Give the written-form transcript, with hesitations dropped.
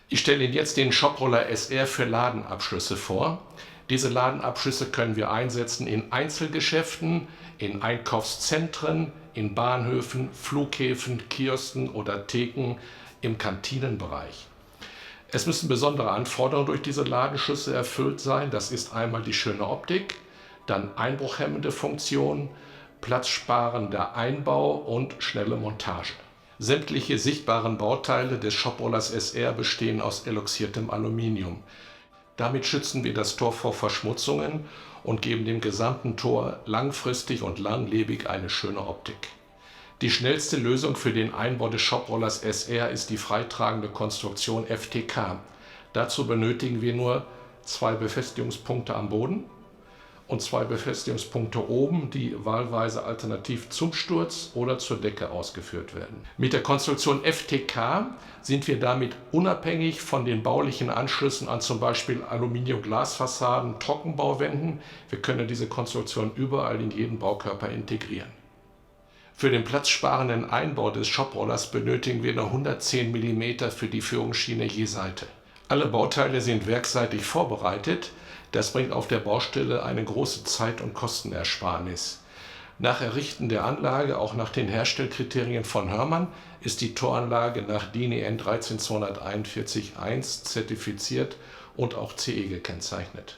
Ich stelle Ihnen jetzt den Shoproller SR für Ladenabschlüsse vor. Diese Ladenabschlüsse können wir einsetzen in Einzelgeschäften, in Einkaufszentren, in Bahnhöfen, Flughäfen, Kiosken oder Theken im Kantinenbereich. Es müssen besondere Anforderungen durch diese Ladenschlüsse erfüllt sein. Das ist einmal die schöne Optik, dann einbruchhemmende Funktion, platzsparender Einbau und schnelle Montage. Sämtliche sichtbaren Bauteile des Shoprollers SR bestehen aus eloxiertem Aluminium. Damit schützen wir das Tor vor Verschmutzungen und geben dem gesamten Tor langfristig und langlebig eine schöne Optik. Die schnellste Lösung für den Einbau des Shoprollers SR ist die freitragende Konstruktion FTK. Dazu benötigen wir nur 2 Befestigungspunkte am Boden und 2 Befestigungspunkte oben, die wahlweise alternativ zum Sturz oder zur Decke ausgeführt werden. Mit der Konstruktion FTK sind wir damit unabhängig von den baulichen Anschlüssen an zum Beispiel Aluminium-Glasfassaden, Trockenbauwänden. Wir können diese Konstruktion überall in jeden Baukörper integrieren. Für den platzsparenden Einbau des Shoprollers benötigen wir nur 110 mm für die Führungsschiene je Seite. Alle Bauteile sind werksseitig vorbereitet. Das bringt auf der Baustelle eine große Zeit- und Kostenersparnis. Nach Errichten der Anlage, auch nach den Herstellkriterien von Hörmann, ist die Toranlage nach DIN EN 13241-1 zertifiziert und auch CE gekennzeichnet.